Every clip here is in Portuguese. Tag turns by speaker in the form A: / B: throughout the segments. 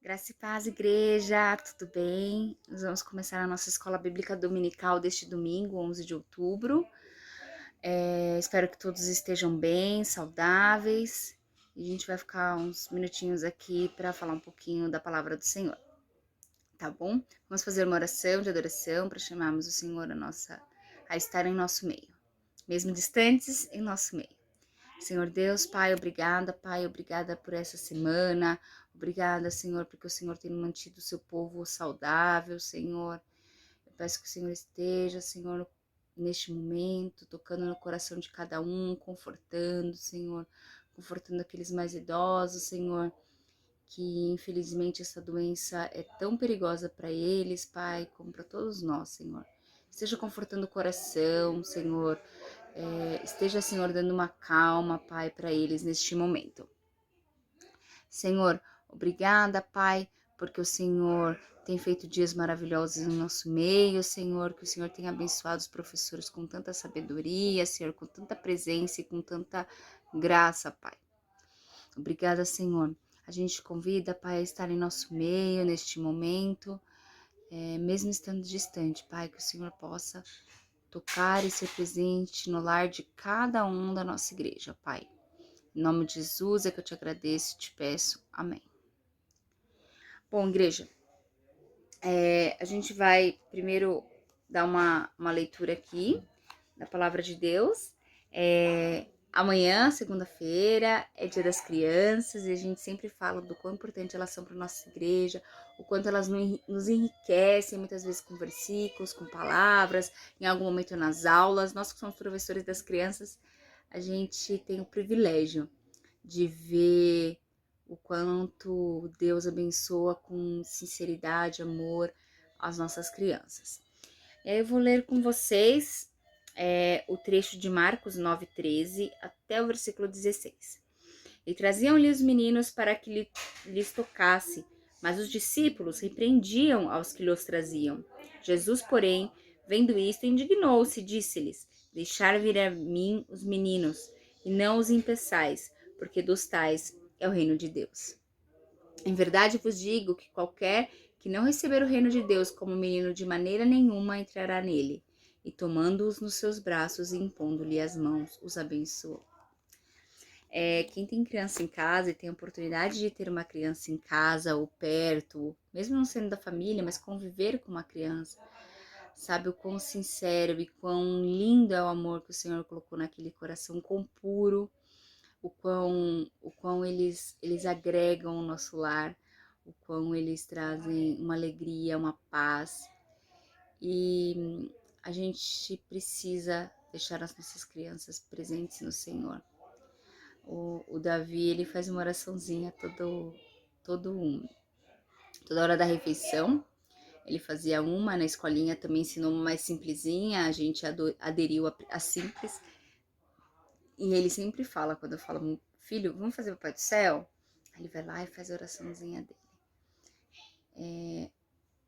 A: Graça e paz, igreja, tudo bem? Nós vamos começar a nossa escola bíblica dominical deste domingo, 11 de outubro. Espero que todos estejam bem, saudáveis. E a gente vai ficar uns minutinhos aqui para falar um pouquinho da palavra do Senhor, tá bom? Vamos fazer uma oração de adoração para chamarmos o Senhor a estar em nosso meio, mesmo distantes, em nosso meio. Senhor Deus, Pai, obrigada por essa semana, obrigada, Senhor, porque o Senhor tem mantido o seu povo saudável, Senhor. Eu peço que o Senhor esteja, Senhor, neste momento, tocando no coração de cada um, confortando, Senhor, confortando aqueles mais idosos, Senhor, que infelizmente essa doença é tão perigosa para eles, Pai, como para todos nós, Senhor. Esteja confortando o coração, Senhor, esteja, Senhor, dando uma calma, Pai, para eles neste momento. Senhor, obrigada, Pai, porque o Senhor tem feito dias maravilhosos no nosso meio, Senhor, que o Senhor tem abençoado os professores com tanta sabedoria, Senhor, com tanta presença e com tanta graça, Pai. Obrigada, Senhor. A gente convida, Pai, a estar em nosso meio neste momento, mesmo estando distante, Pai, que o Senhor possa tocar e ser presente no lar de cada um da nossa igreja, Pai. Em nome de Jesus é que eu te agradeço e te peço. Amém. Bom, igreja, a gente vai primeiro dar uma leitura aqui da palavra de Deus. Amanhã, segunda-feira, é Dia das Crianças e a gente sempre fala do quão importante elas são para nossa igreja, o quanto elas nos enriquecem, muitas vezes com versículos, com palavras, em algum momento nas aulas. Nós que somos professores das crianças, a gente tem o privilégio de ver o quanto Deus abençoa com sinceridade, amor as nossas crianças. E aí eu vou ler com vocês o trecho de Marcos 9:13 até o versículo 16. E traziam-lhe os meninos para que lhes tocasse, mas os discípulos repreendiam aos que lhes traziam. Jesus, porém, vendo isto, indignou-se e disse-lhes: Deixar vir a mim os meninos, e não os impeçais, porque dos tais é o reino de Deus. Em verdade vos digo que qualquer que não receber o reino de Deus como menino de maneira nenhuma entrará nele. E tomando-os nos seus braços e impondo-lhe as mãos, os abençoou. Quem tem criança em casa e tem a oportunidade de ter uma criança em casa ou perto, mesmo não sendo da família, mas conviver com uma criança, sabe o quão sincero e quão lindo é o amor que o Senhor colocou naquele coração, quão puro, o quão eles agregam o nosso lar, o quão eles trazem uma alegria, uma paz. E a gente precisa deixar as nossas crianças presentes no Senhor. O Davi, ele faz uma oraçãozinha toda hora da refeição. Ele fazia uma, na escolinha também ensinou uma mais simplesinha, a gente aderiu a simples. E ele sempre fala, quando eu falo, filho, vamos fazer o Pai do Céu? Aí ele vai lá e faz a oraçãozinha dele.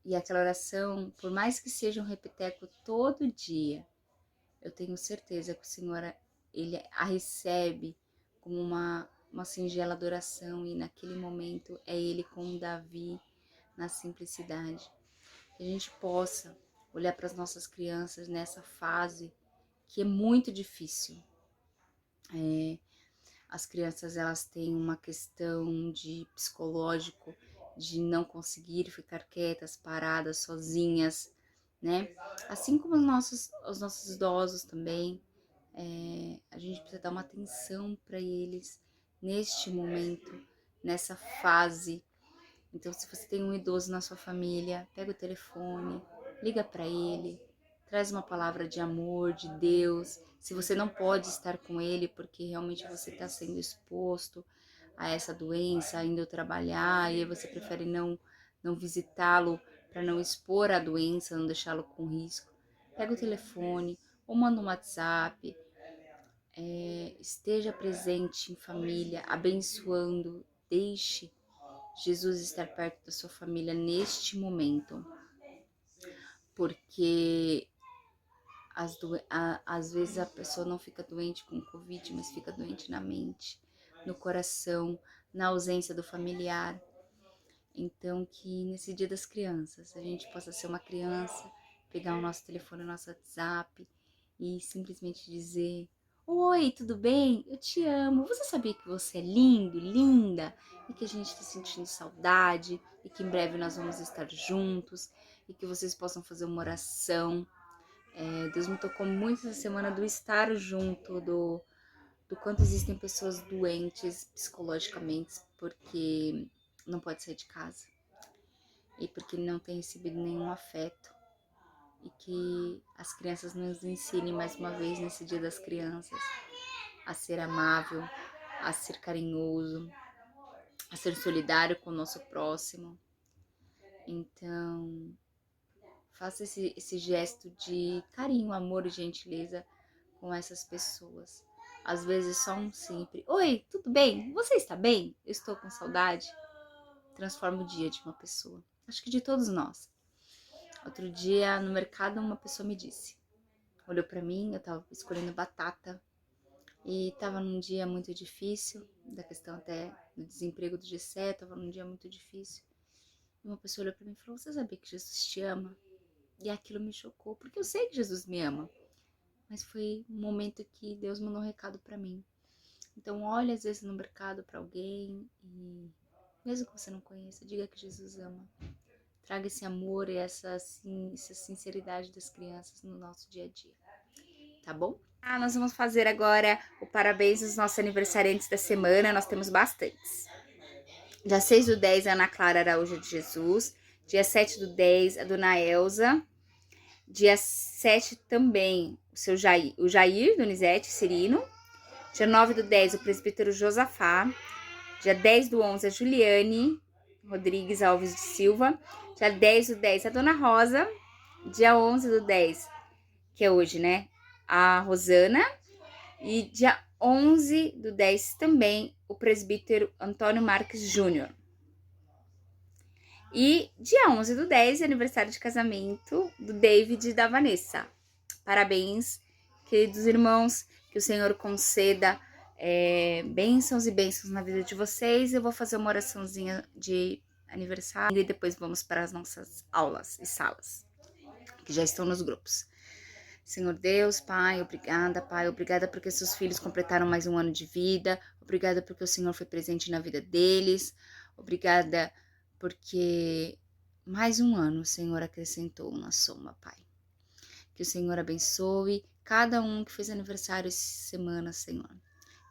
A: E aquela oração, por mais que seja um repeteco todo dia, eu tenho certeza que o Senhor, ele a recebe como uma singela adoração, e naquele momento é ele com Davi na simplicidade. Que a gente possa olhar para as nossas crianças nessa fase que é muito difícil. As crianças, elas têm uma questão de psicológico, de não conseguir ficar quietas, paradas, sozinhas, né? Assim como os nossos idosos também, a gente precisa dar uma atenção para eles neste momento, nessa fase. Então, se você tem um idoso na sua família, pega o telefone, liga para ele, traz uma palavra de amor, de Deus. Se você não pode estar com ele porque realmente você está sendo exposto a essa doença, indo trabalhar, e aí você prefere não visitá-lo para não expor a doença, não deixá-lo com risco, pega o telefone ou manda um WhatsApp. Esteja presente em família, abençoando, deixe Jesus estar perto da sua família neste momento, porque às vezes a pessoa não fica doente com Covid, mas fica doente na mente, no coração, na ausência do familiar. Então, que nesse Dia das Crianças a gente possa ser uma criança, pegar o nosso telefone, o nosso WhatsApp e simplesmente dizer: Oi, tudo bem? Eu te amo. Você sabia que você é lindo, linda? E que a gente está sentindo saudade e que em breve nós vamos estar juntos e que vocês possam fazer uma oração. Deus me tocou muito essa semana do estar junto, do quanto existem pessoas doentes psicologicamente porque não pode sair de casa e porque não tem recebido nenhum afeto, e que as crianças nos ensinem mais uma vez nesse Dia das Crianças a ser amável, a ser carinhoso, a ser solidário com o nosso próximo. Então, faça esse gesto de carinho, amor e gentileza com essas pessoas. Às vezes só um simples: Oi, tudo bem? Você está bem? Eu estou com saudade. Transforma o dia de uma pessoa. Acho que de todos nós. Outro dia no mercado uma pessoa me disse, olhou para mim, eu estava escolhendo batata e estava num dia muito difícil, da questão até do desemprego do G7, estava num dia muito difícil. E uma pessoa olhou para mim e falou: Você sabia que Jesus te ama? E aquilo me chocou, porque eu sei que Jesus me ama. Mas foi um momento que Deus mandou um recado para mim. Então olhe às vezes no mercado para alguém e, mesmo que você não conheça, diga que Jesus ama. Traga esse amor e essa sinceridade das crianças no nosso dia a dia, tá bom? Nós vamos fazer agora o parabéns dos nossos aniversariantes da semana, nós temos bastantes. Dia 6/10, a Ana Clara Araújo de Jesus. Dia 7/10, a dona Elza. Dia 7 também, o Jair Donizete Cirino. Dia 9/10, o presbítero Josafá. Dia 10/11, a Juliane Rodrigues Alves de Silva. Dia 10/10, a dona Rosa. Dia 11/10, que é hoje, né? A Rosana. E dia 11/10 também, o presbítero Antônio Marques Júnior. E dia 11/10, aniversário de casamento do David e da Vanessa. Parabéns, queridos irmãos, que o Senhor conceda bênçãos e bênçãos na vida de vocês. Eu vou fazer uma oraçãozinha de aniversário e depois vamos para as nossas aulas e salas, que já estão nos grupos. Senhor Deus, Pai, obrigada porque seus filhos completaram mais um ano de vida, obrigada porque o Senhor foi presente na vida deles, obrigada porque mais um ano o Senhor acrescentou na soma, Pai. Que o Senhor abençoe cada um que fez aniversário essa semana, Senhor.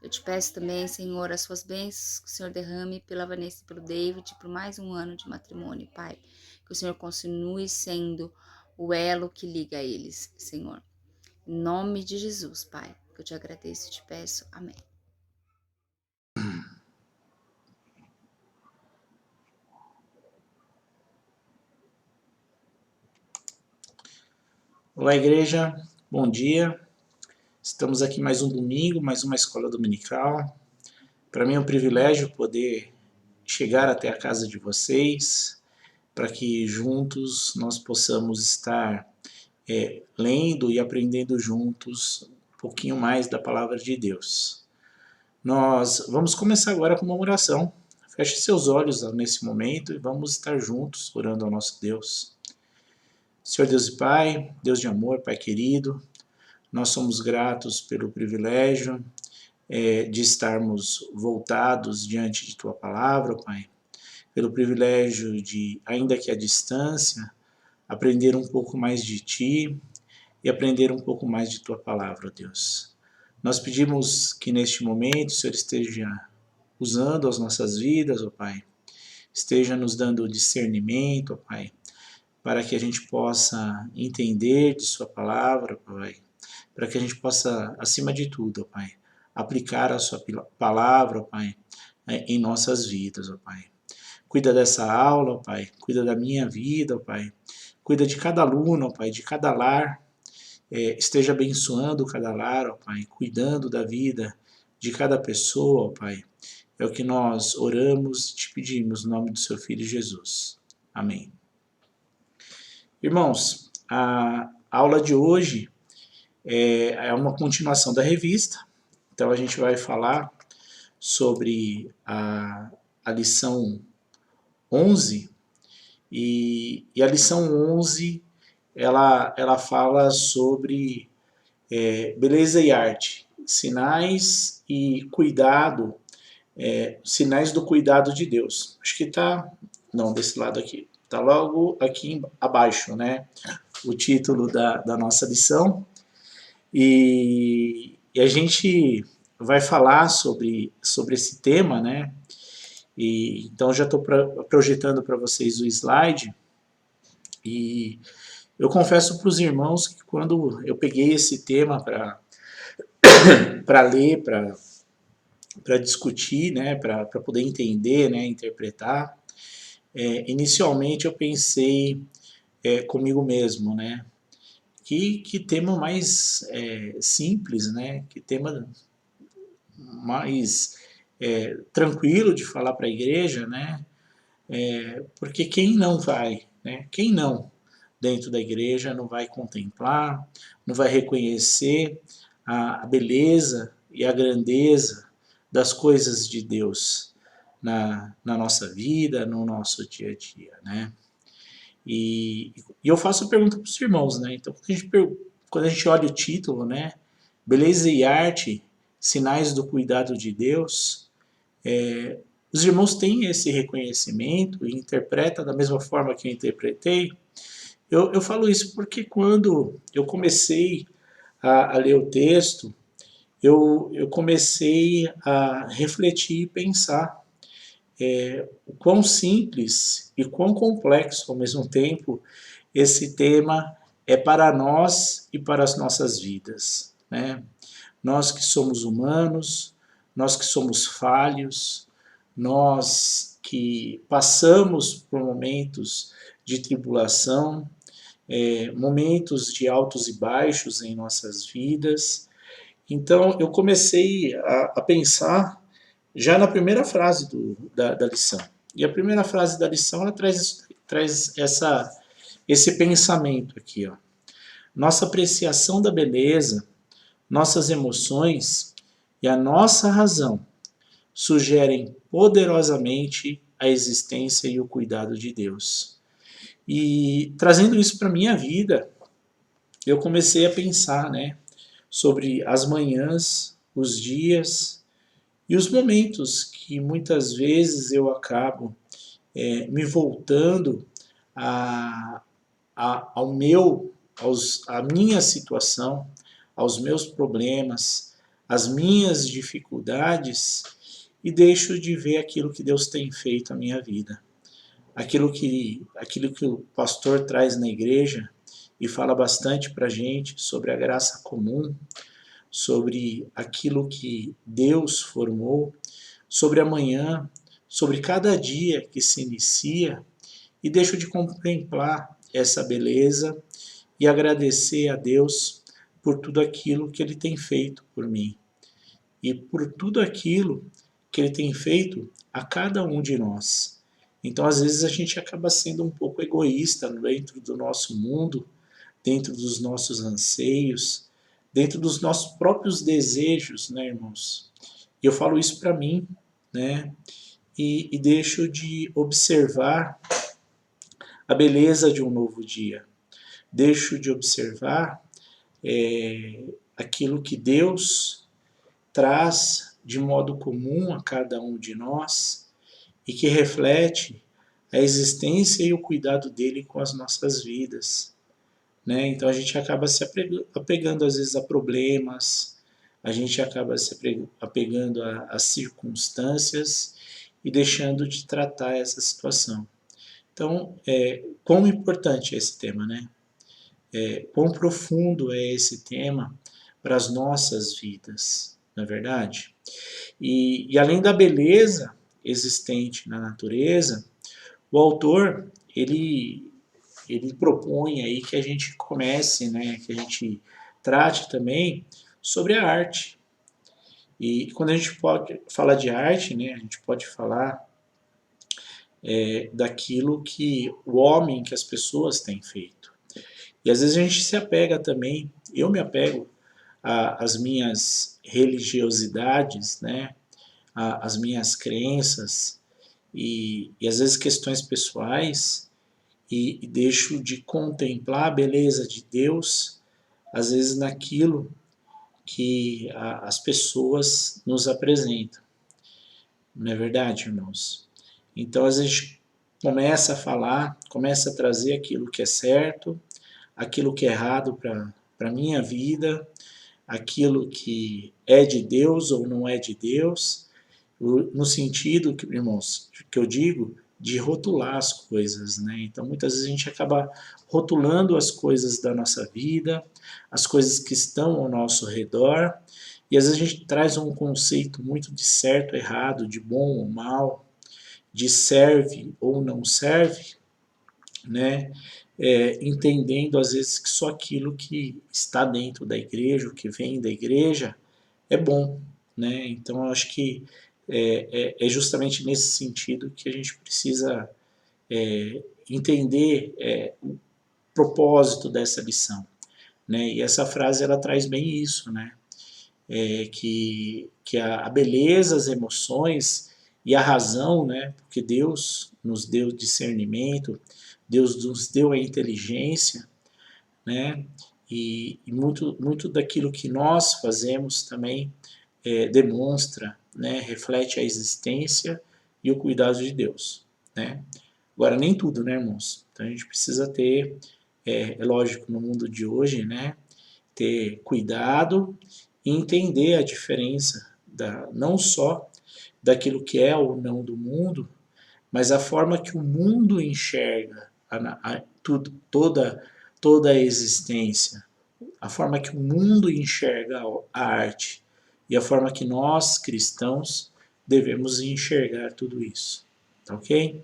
A: Eu te peço também, Senhor, as suas bênçãos que o Senhor derrame pela Vanessa e pelo David por mais um ano de matrimônio, Pai. Que o Senhor continue sendo o elo que liga eles, Senhor. Em nome de Jesus, Pai, que eu te agradeço e te peço. Amém.
B: Olá, igreja, bom dia. Estamos aqui mais um domingo, mais uma escola dominical. Para mim é um privilégio poder chegar até a casa de vocês, para que juntos nós possamos estar lendo e aprendendo juntos um pouquinho mais da palavra de Deus. Nós vamos começar agora com uma oração. Feche seus olhos nesse momento e vamos estar juntos orando ao nosso Deus. Senhor Deus e Pai, Deus de amor, Pai querido, nós somos gratos pelo privilégio de estarmos voltados diante de Tua palavra, Pai, pelo privilégio de, ainda que à distância, aprender um pouco mais de Ti e aprender um pouco mais de Tua palavra, Deus. Nós pedimos que neste momento o Senhor esteja usando as nossas vidas, ó Pai, esteja nos dando discernimento, ó Pai, para que a gente possa entender de Sua palavra, Pai, para que a gente possa, acima de tudo, ó Pai, aplicar a Sua palavra, ó Pai, em nossas vidas, ó Pai. Cuida dessa aula, ó Pai, cuida da minha vida, ó Pai, cuida de cada aluno, ó Pai, de cada lar, esteja abençoando cada lar, ó Pai, cuidando da vida de cada pessoa, ó Pai. É o que nós oramos e te pedimos no nome do Seu Filho Jesus. Amém. Irmãos, a aula de hoje é uma continuação da revista, então a gente vai falar sobre a lição 11, e a lição 11, ela fala sobre beleza e arte, sinais e cuidado, sinais do cuidado de Deus. Acho que está, não, desse lado aqui, está logo aqui abaixo, né? O título da nossa lição. E a gente vai falar sobre esse tema, né? E, então já estou projetando para vocês o slide. E eu confesso para os irmãos que quando eu peguei esse tema para ler, para discutir, né, para poder entender, né, interpretar, inicialmente eu pensei comigo mesmo, né, que tema mais simples, né, que tema mais tranquilo de falar para a igreja, né, porque quem não vai, né, quem não dentro da igreja não vai contemplar, não vai reconhecer a beleza e a grandeza das coisas de Deus na nossa vida, no nosso dia a dia, né? E eu faço a pergunta para os irmãos, né? Então, quando a gente olha o título, né? Beleza e arte, sinais do cuidado de Deus, os irmãos têm esse reconhecimento e interpretam da mesma forma que eu interpretei. Eu falo isso porque quando eu comecei a ler o texto, eu comecei a refletir e pensar o quão simples e quão complexo ao mesmo tempo esse tema é para nós e para as nossas vidas, né? Nós que somos humanos, nós que somos falhos, nós que passamos por momentos de tribulação, momentos de altos e baixos em nossas vidas. Então eu comecei a pensar já na primeira frase da lição. E a primeira frase da lição ela traz esse pensamento aqui. Ó. Nossa apreciação da beleza, nossas emoções e a nossa razão sugerem poderosamente a existência e o cuidado de Deus. E trazendo isso para a minha vida, eu comecei a pensar, né, sobre as manhãs, os dias e os momentos que muitas vezes eu acabo me voltando a, ao à minha situação, aos meus problemas, às minhas dificuldades e deixo de ver aquilo que Deus tem feito na minha vida. Aquilo que o pastor traz na igreja e fala bastante para a gente sobre a graça comum, sobre aquilo que Deus formou, sobre amanhã, sobre cada dia que se inicia, e deixo de contemplar essa beleza e agradecer a Deus por tudo aquilo que Ele tem feito por mim e por tudo aquilo que Ele tem feito a cada um de nós. Então, às vezes, a gente acaba sendo um pouco egoísta dentro do nosso mundo, dentro dos nossos anseios, dentro dos nossos próprios desejos, né, irmãos? E eu falo isso para mim, né? E deixo de observar a beleza de um novo dia. Deixo de observar aquilo que Deus traz de modo comum a cada um de nós e que reflete a existência e o cuidado dele com as nossas vidas. Né? Então a gente acaba se apegando às vezes a problemas, a gente acaba se apegando a circunstâncias e deixando de tratar essa situação. Então, quão importante é esse tema, né? Quão profundo é esse tema para as nossas vidas, não é verdade? E além da beleza existente na natureza, o autor, ele propõe aí que a gente comece, né, que a gente trate também sobre a arte. E quando a gente pode falar de arte, né, a gente pode falar daquilo que o homem, que as pessoas têm feito. E às vezes a gente se apega também, eu me apego às minhas religiosidades, né, às minhas crenças, e às vezes questões pessoais, e deixo de contemplar a beleza de Deus, às vezes naquilo que as pessoas nos apresentam. Não é verdade, irmãos? Então, às vezes, começa a falar, começa a trazer aquilo que é certo, aquilo que é errado para a minha vida, aquilo que é de Deus ou não é de Deus, no sentido, que, irmãos, que eu digo, de rotular as coisas, né? Então, muitas vezes a gente acaba rotulando as coisas da nossa vida, as coisas que estão ao nosso redor, e às vezes a gente traz um conceito muito de certo, errado, de bom ou mal, de serve ou não serve, né? Entendendo às vezes que só aquilo que está dentro da igreja, o que vem da igreja, é bom, né? Então eu acho que é justamente nesse sentido que a gente precisa entender o propósito dessa lição, né? E essa frase ela traz bem isso, né? Que a beleza, as emoções e a razão, né? Porque Deus nos deu discernimento, Deus nos deu a inteligência, né? E muito daquilo que nós fazemos também demonstra, né? Reflete a existência e o cuidado de Deus, né? Agora, nem tudo, né, irmãos? Então a gente precisa ter, é lógico, no mundo de hoje, né? Ter cuidado e entender a diferença não só daquilo que é ou não do mundo, mas a forma que o mundo enxerga tudo, toda a existência, a forma que o mundo enxerga a arte e a forma que nós, cristãos, devemos enxergar tudo isso. Tá ok?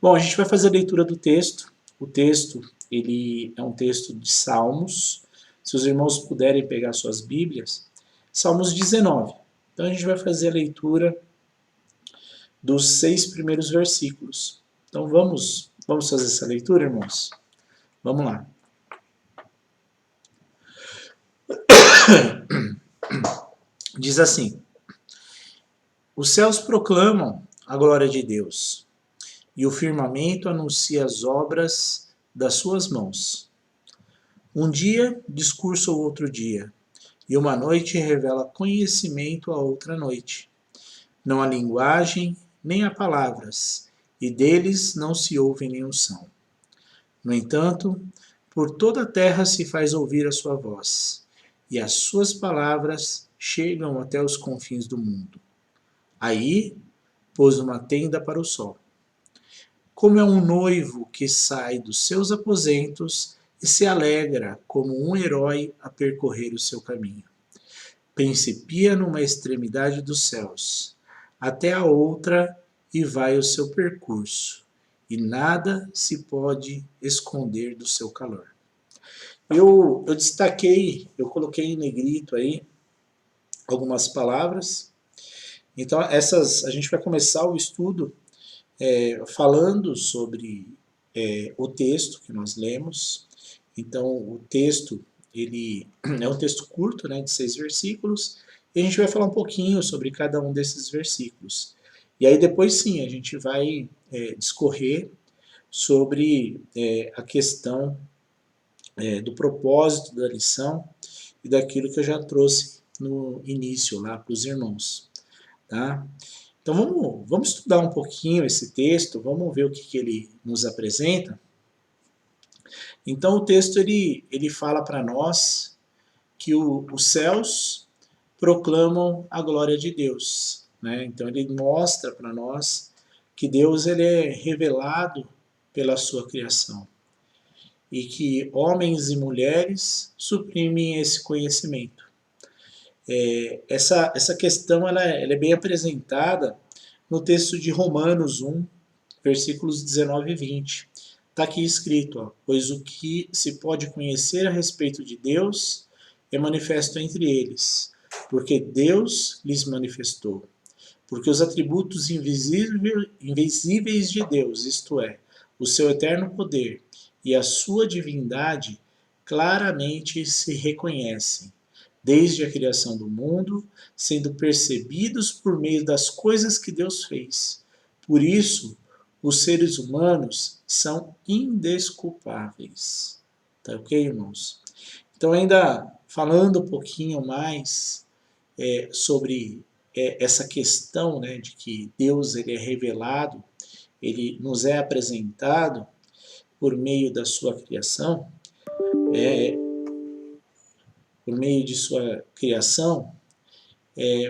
B: Bom, a gente vai fazer a leitura do texto. O texto ele é um texto de Salmos. Se os irmãos puderem pegar suas Bíblias, Salmos 19. Então a gente vai fazer a leitura dos 6 primeiros versículos. Então vamos fazer essa leitura, irmãos? Vamos lá. Diz assim: os céus proclamam a glória de Deus, e o firmamento anuncia as obras das suas mãos. Um dia discurso ao outro dia, e uma noite revela conhecimento a outra noite. Não há linguagem, nem há palavras, e deles não se ouve nenhum som. No entanto, por toda a terra se faz ouvir a sua voz, e as suas palavras chegam até os confins do mundo. Aí pôs uma tenda para o sol. Como é um noivo que sai dos seus aposentos e se alegra como um herói a percorrer o seu caminho. Principia numa extremidade dos céus, até a outra e vai o seu percurso, e nada se pode esconder do seu calor. Eu destaquei, eu coloquei em negrito aí algumas palavras. Então essas, a gente vai começar o estudo falando sobre o texto que nós lemos. Então o texto ele é um texto curto, né, de 6 versículos, e a gente vai falar um pouquinho sobre cada um desses versículos. E aí depois sim a gente vai discorrer sobre a questão do propósito da lição e daquilo que eu já trouxe no início lá para os irmãos. Tá? Então vamos estudar um pouquinho esse texto, vamos ver o que ele nos apresenta. Então o texto ele fala para nós que os céus proclamam a glória de Deus, né? Então ele mostra para nós que Deus ele é revelado pela sua criação e que homens e mulheres suprimem esse conhecimento. Essa questão ela é bem apresentada no texto de Romanos 1, versículos 19 e 20. Está aqui escrito, ó, pois o que se pode conhecer a respeito de Deus é manifesto entre eles, porque Deus lhes manifestou. Porque os atributos invisíveis de Deus, isto é, o seu eterno poder e a sua divindade, claramente se reconhecem, desde a criação do mundo, sendo percebidos por meio das coisas que Deus fez. Por isso, os seres humanos são indesculpáveis. Tá ok, irmãos? Então, ainda falando um pouquinho mais sobre essa questão, né, de que Deus ele é revelado, ele nos é apresentado por meio da sua criação, por meio de sua criação,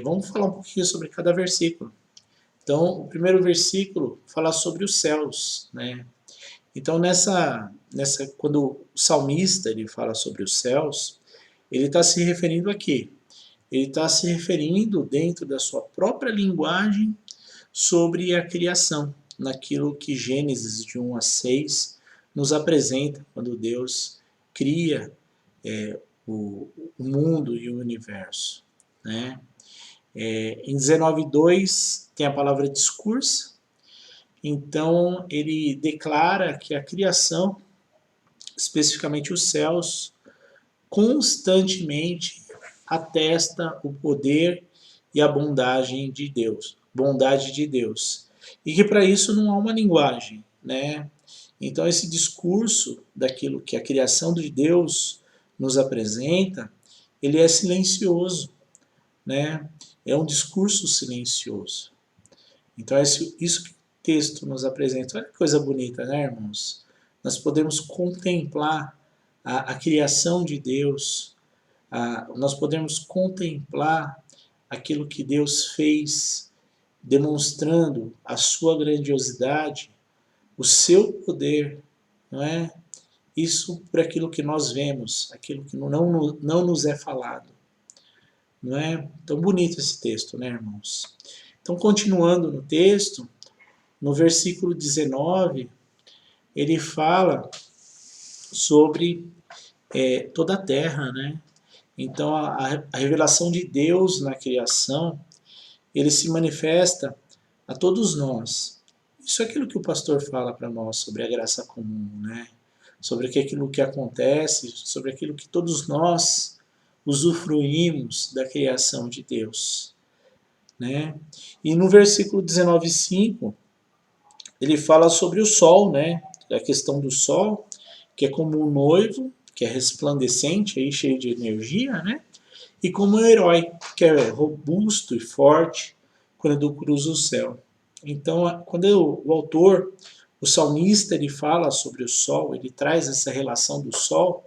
B: vamos falar um pouquinho sobre cada versículo. Então, o primeiro versículo fala sobre os céus, né? Então, quando o salmista ele fala sobre os céus, ele está se referindo a quê? Ele está se referindo, dentro da sua própria linguagem, sobre a criação, naquilo que Gênesis de 1 a 6 nos apresenta, quando Deus cria o mundo e o universo. Né? Em 19:2 tem a palavra discurso, então ele declara que a criação, especificamente os céus, constantemente atesta o poder e a bondade de Deus. E que para isso não há uma linguagem, né? Então esse discurso daquilo que a criação de Deus nos apresenta, ele é silencioso, né? É um discurso silencioso. Então é isso que o texto nos apresenta. Olha que coisa bonita, né, irmãos? Nós podemos contemplar a criação de Deus, nós podemos contemplar aquilo que Deus fez, demonstrando a sua grandiosidade, o seu poder, não é? Isso por aquilo que nós vemos, aquilo que não nos é falado. Não é? Tão bonito esse texto, né, irmãos? Então, continuando no texto, no versículo 19, ele fala sobre toda a terra, né? Então, a revelação de Deus na criação, ele se manifesta a todos nós. Isso é aquilo que o pastor fala para nós sobre a graça comum, né? Sobre aquilo que acontece, sobre aquilo que todos nós usufruímos da criação de Deus. Né? E no versículo 19:5, ele fala sobre o sol, né? A questão do sol, que é como um noivo, que é resplandecente, aí, cheio de energia, né? E como um herói, que é robusto e forte quando cruza o céu. Então, quando o autor, o salmista, ele fala sobre o sol, ele traz essa relação do sol,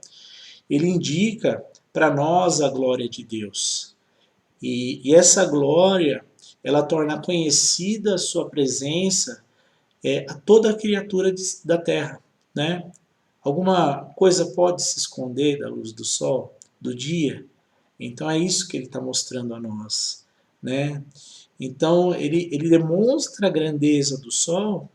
B: ele indica para nós a glória de Deus. E essa glória, ela torna conhecida a sua presença a toda a criatura da terra, né? Alguma coisa pode se esconder da luz do sol, do dia? Então é isso que ele está mostrando a nós, né? Então ele demonstra a grandeza do sol.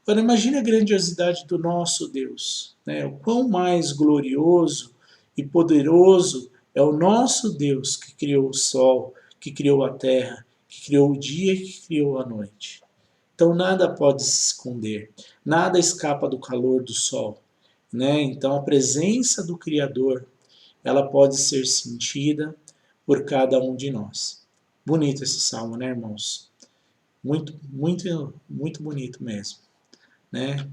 B: Agora imagine a grandiosidade do nosso Deus, né? O quão mais glorioso e poderoso é o nosso Deus que criou o sol, que criou a terra, que criou o dia e que criou a noite. Então nada pode se esconder, nada escapa do calor do sol, né? Então a presença do Criador, ela pode ser sentida por cada um de nós. Bonito esse salmo, né, irmãos? Muito, muito, muito bonito mesmo, né?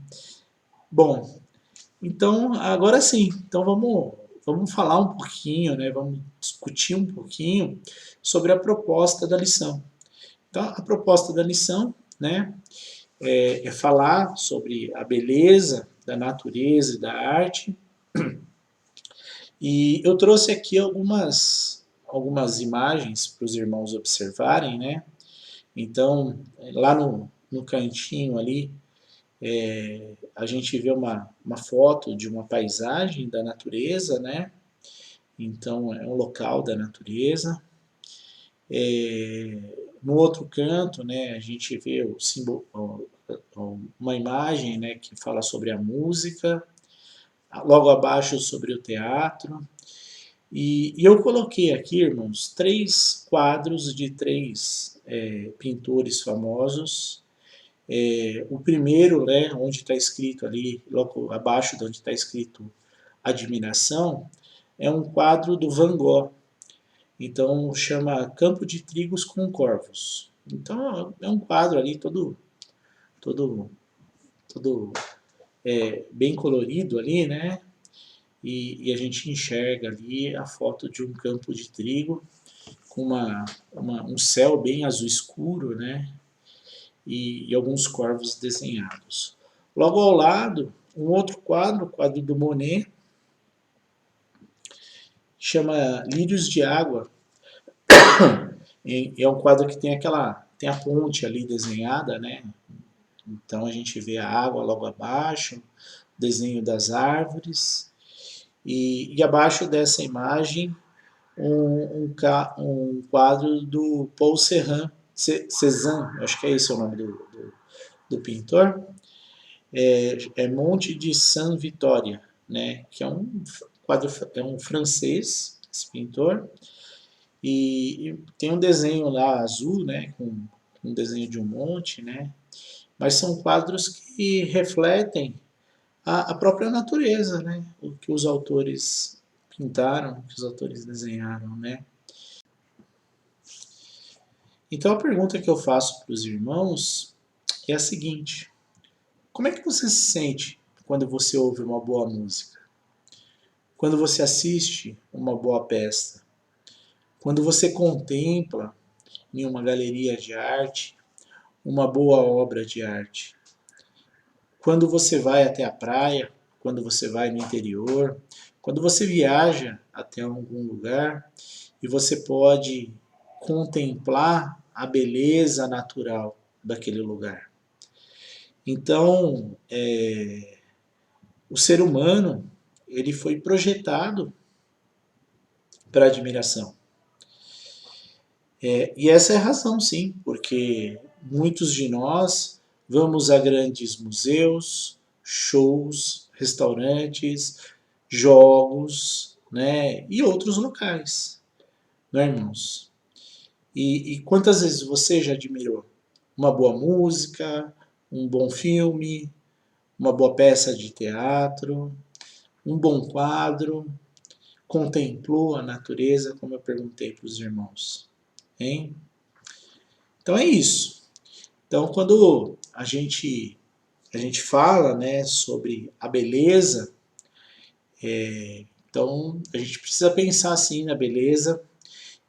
B: Bom, então agora sim, então vamos falar um pouquinho, né? Vamos discutir um pouquinho sobre a proposta da lição. Então, a proposta da lição, né, é falar sobre a beleza da natureza e da arte. E eu trouxe aqui algumas imagens para os irmãos observarem, né? Então, lá no cantinho ali, a gente vê uma foto de uma paisagem da natureza, né? Então, é um local da natureza. No outro canto, né, a gente vê uma imagem, né, que fala sobre a música, logo abaixo sobre o teatro. E eu coloquei aqui, irmãos, 3 quadros de 3 pintores famosos. O primeiro, né, onde está escrito ali, logo abaixo de onde está escrito Admiração, é um quadro do Van Gogh. Então chama Campo de Trigos com Corvos. Então é um quadro ali todo todo bem colorido ali, né? E a gente enxerga ali a foto de um campo de trigo com um céu bem azul escuro, né? E alguns corvos desenhados. Logo ao lado, um outro quadro, o quadro do Monet, chama Lírios de Água. É um quadro que tem a ponte ali desenhada, né? Então a gente vê a água logo abaixo, desenho das árvores, e abaixo dessa imagem um quadro do Paul Cézanne, acho que é esse o nome do pintor, Monte de Saint Vitória, né? Que é um quadro, é um francês, esse pintor, e tem um desenho lá azul, né? Com um desenho de um monte, né? Mas são quadros que refletem a própria natureza, né? O que os autores pintaram, o que os autores desenharam, né? Então a pergunta que eu faço para os irmãos é a seguinte: como é que você se sente quando você ouve uma boa música? Quando você assiste uma boa peça? Quando você contempla em uma galeria de arte uma boa obra de arte? Quando você vai até a praia, quando você vai no interior, quando você viaja até algum lugar e você pode contemplar a beleza natural daquele lugar. Então, o ser humano ele foi projetado para admiração. E essa é a razão, sim, porque muitos de nós vamos a grandes museus, shows, restaurantes, jogos, né, e outros locais, não é, irmãos? E quantas vezes você já admirou uma boa música, um bom filme, uma boa peça de teatro, um bom quadro, contemplou a natureza, como eu perguntei para os irmãos, hein? Então é isso. Então quando a gente fala, né, sobre a beleza, então a gente precisa pensar assim na beleza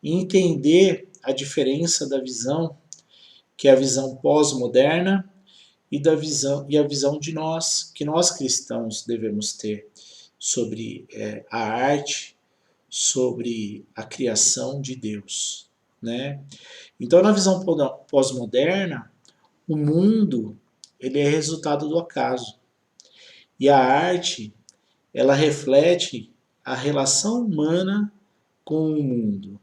B: e entender a diferença da visão, que é a visão pós-moderna e a visão de nós, que nós cristãos devemos ter sobre a arte, sobre a criação de Deus, né? Então, na visão pós-moderna, o mundo ele é resultado do acaso e a arte ela reflete a relação humana com o mundo.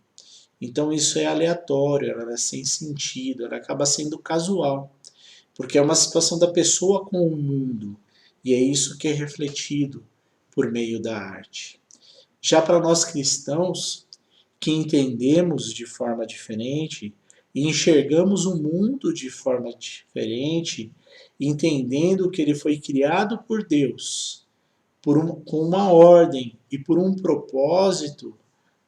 B: Então isso é aleatório, ela é sem sentido, ela acaba sendo casual, porque é uma situação da pessoa com o mundo e é isso que é refletido por meio da arte. Já para nós cristãos, que entendemos de forma diferente e enxergamos o mundo de forma diferente, entendendo que ele foi criado por Deus, com uma ordem e por um propósito,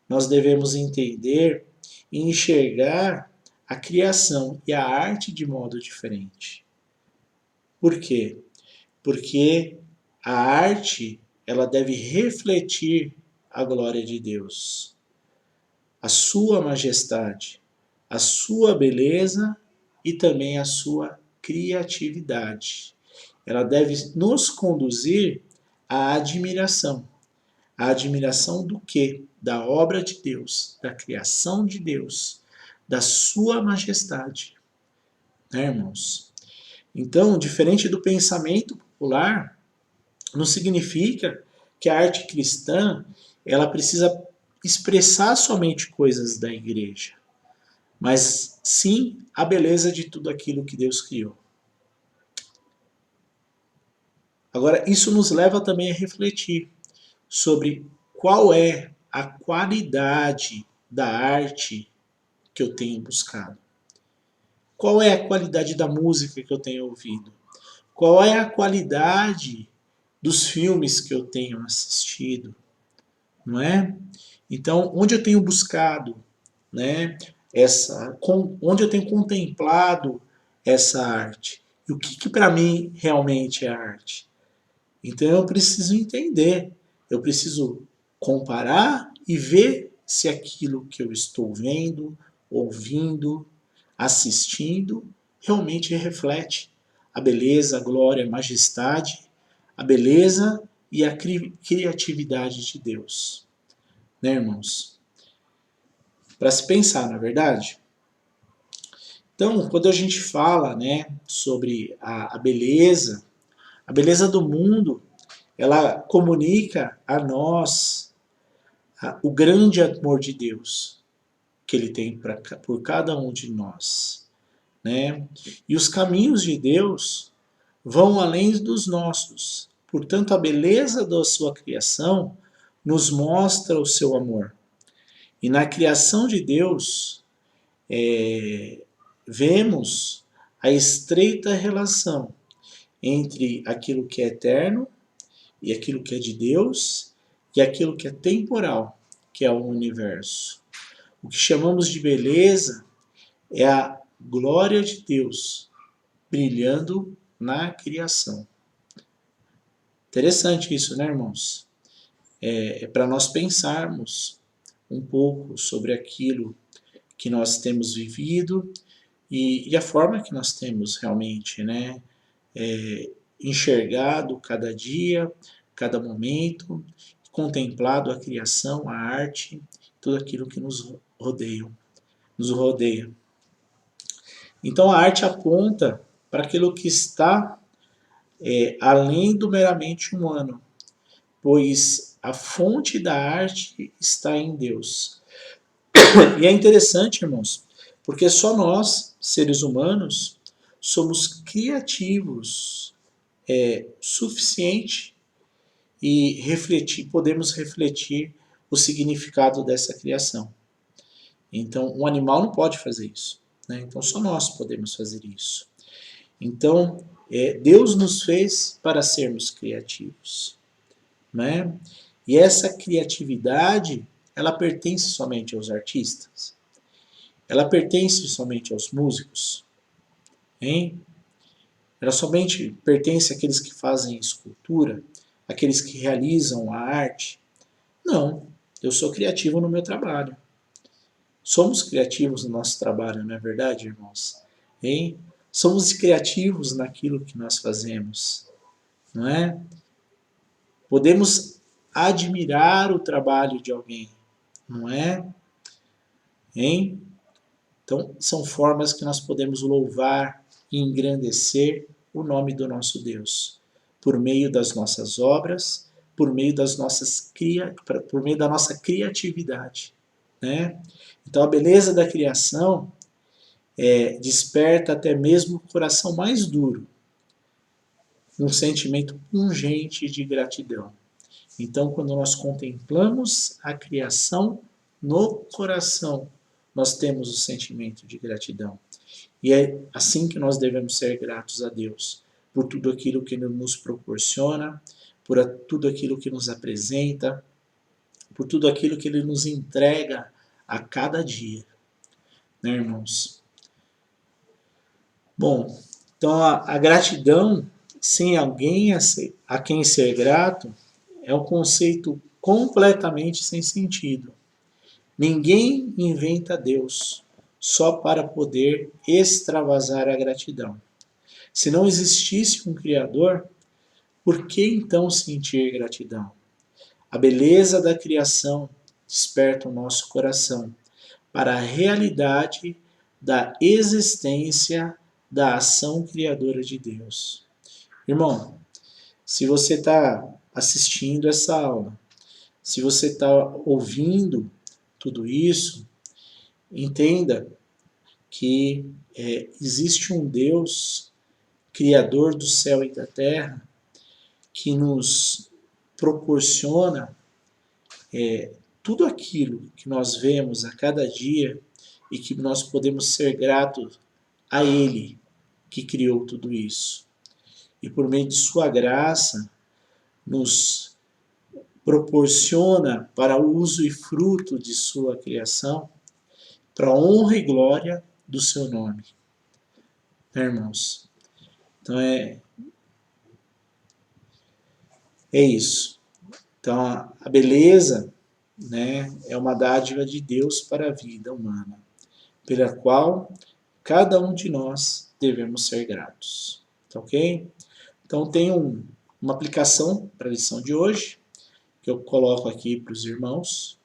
B: nós devemos entender e enxergar a criação e a arte de modo diferente. Por quê? Porque a arte ela deve refletir a glória de Deus, a sua majestade, a sua beleza e também a sua criatividade. Ela deve nos conduzir à admiração. A admiração do quê? Da obra de Deus, da criação de Deus, da sua majestade. Né, irmãos? Então, diferente do pensamento popular, não significa que a arte cristã ela precisa expressar somente coisas da igreja, mas sim a beleza de tudo aquilo que Deus criou. Agora, isso nos leva também a refletir sobre qual é a qualidade da arte que eu tenho buscado. Qual é a qualidade da música que eu tenho ouvido? Qual é a qualidade dos filmes que eu tenho assistido? Não é? Então, onde eu tenho buscado, né, onde eu tenho contemplado essa arte? E o que para mim realmente é arte? Então eu preciso entender, eu preciso comparar e ver se aquilo que eu estou vendo, ouvindo, assistindo, realmente reflete a beleza, a glória, a majestade, a beleza e a criatividade de Deus. Né, irmãos? Para se pensar, na é verdade? Então, quando a gente fala, né, sobre a beleza do mundo, ela comunica a nós o grande amor de Deus que Ele tem por cada um de nós. Né? E os caminhos de Deus vão além dos nossos. Portanto, a beleza da sua criação nos mostra o seu amor. E na criação de Deus, vemos a estreita relação entre aquilo que é eterno e aquilo que é de Deus e aquilo que é temporal, que é o universo. O que chamamos de beleza é a glória de Deus brilhando na criação. Interessante isso, né, irmãos? É para nós pensarmos um pouco sobre aquilo que nós temos vivido e a forma que nós temos realmente, né, enxergado cada dia, cada momento, contemplado a criação, a arte, tudo aquilo que nos rodeia. Então a arte aponta para aquilo que está além do meramente humano, pois a fonte da arte está em Deus. E é interessante, irmãos, porque só nós, seres humanos, somos criativos suficiente e podemos refletir o significado dessa criação. Então, um animal não pode fazer isso. Né? Então, só nós podemos fazer isso. Então, Deus nos fez para sermos criativos. Né? E essa criatividade, ela pertence somente aos artistas? Ela pertence somente aos músicos? Hein? Ela somente pertence àqueles que fazem escultura? Aqueles que realizam a arte? Não, eu sou criativo no meu trabalho. Somos criativos no nosso trabalho, não é verdade, irmãos? Hein? Somos criativos naquilo que nós fazemos, não é? Podemos admirar o trabalho de alguém, não é? Hein? Então, são formas que nós podemos louvar e engrandecer o nome do nosso Deus, por meio das nossas obras, por meio da nossa criatividade, né? Então, a beleza da criação desperta até mesmo o coração mais duro, um sentimento pungente de gratidão. Então, quando nós contemplamos a criação no coração, nós temos o sentimento de gratidão. E é assim que nós devemos ser gratos a Deus, por tudo aquilo que Ele nos proporciona, por tudo aquilo que nos apresenta, por tudo aquilo que Ele nos entrega a cada dia. Né, irmãos? Bom, então a gratidão, sem alguém a quem ser grato, é um conceito completamente sem sentido. Ninguém inventa Deus só para poder extravasar a gratidão. Se não existisse um Criador, por que então sentir gratidão? A beleza da criação desperta o nosso coração para a realidade da existência da ação criadora de Deus. Irmão, se você está assistindo essa aula, se você está ouvindo tudo isso, entenda que existe um Deus, Criador do céu e da terra, que nos proporciona tudo aquilo que nós vemos a cada dia e que nós podemos ser gratos a Ele que criou tudo isso. E por meio de sua graça, nos proporciona para o uso e fruto de sua criação, para a honra e glória do seu nome. Né, irmãos? Então é isso. Então a beleza, né, é uma dádiva de Deus para a vida humana, pela qual cada um de nós devemos ser gratos. Tá ok? Então tem uma aplicação para a lição de hoje, que eu coloco aqui para os irmãos,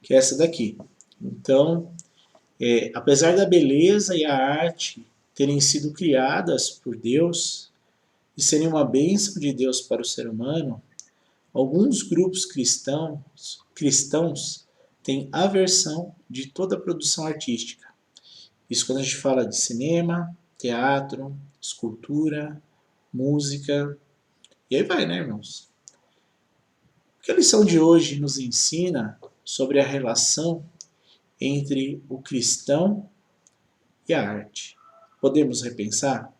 B: que é essa daqui. Então, apesar da beleza e a arte terem sido criadas por Deus e serem uma bênção de Deus para o ser humano, alguns grupos cristãos têm aversão de toda produção artística. Isso quando a gente fala de cinema, teatro, escultura, música, e aí vai, né, irmãos? O que a lição de hoje nos ensina sobre a relação entre o cristão e a arte? Podemos repensar?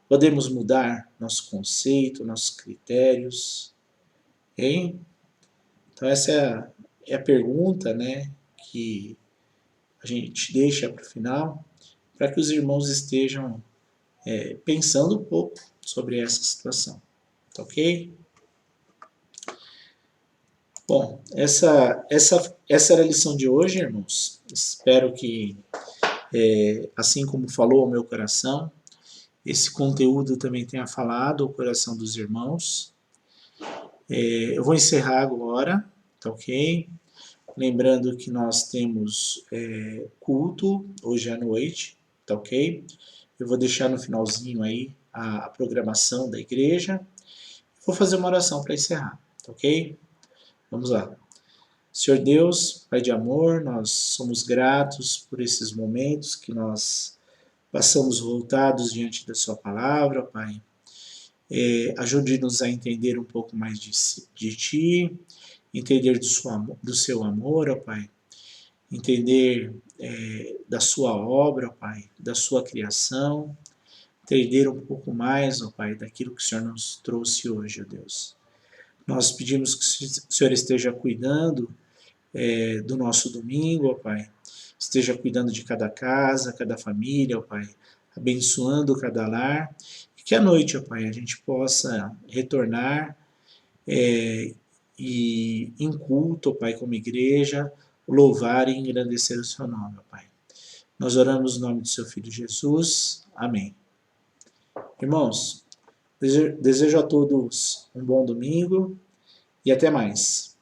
B: Podemos mudar nosso conceito, nossos critérios? Hein? Então essa é a pergunta, né, que a gente deixa para o final, para que os irmãos estejam pensando um pouco sobre essa situação. Tá ok? Bom, essa era a lição de hoje, irmãos. Espero que, assim como falou ao meu coração, esse conteúdo também tenha falado ao coração dos irmãos. Eu vou encerrar agora, tá ok? Lembrando que nós temos culto hoje à noite, tá ok? Eu vou deixar no finalzinho aí a programação da igreja. Vou fazer uma oração para encerrar, tá ok? Vamos lá. Senhor Deus, Pai de amor, nós somos gratos por esses momentos que nós passamos voltados diante da Sua palavra, Pai. Ajude-nos a entender um pouco mais de Ti, entender do Seu amor, ó Pai, entender da Sua obra, ó Pai, da Sua criação, entender um pouco mais, ó Pai, daquilo que o Senhor nos trouxe hoje, ó Deus. Nós pedimos que o Senhor esteja cuidando do nosso domingo, ó Pai. Esteja cuidando de cada casa, cada família, ó Pai. Abençoando cada lar. E que à noite, ó Pai, a gente possa retornar e em culto, ó Pai, como igreja, louvar e engrandecer o seu nome, ó Pai. Nós oramos no nome do seu Filho Jesus. Amém. Irmãos, desejo a todos um bom domingo e até mais.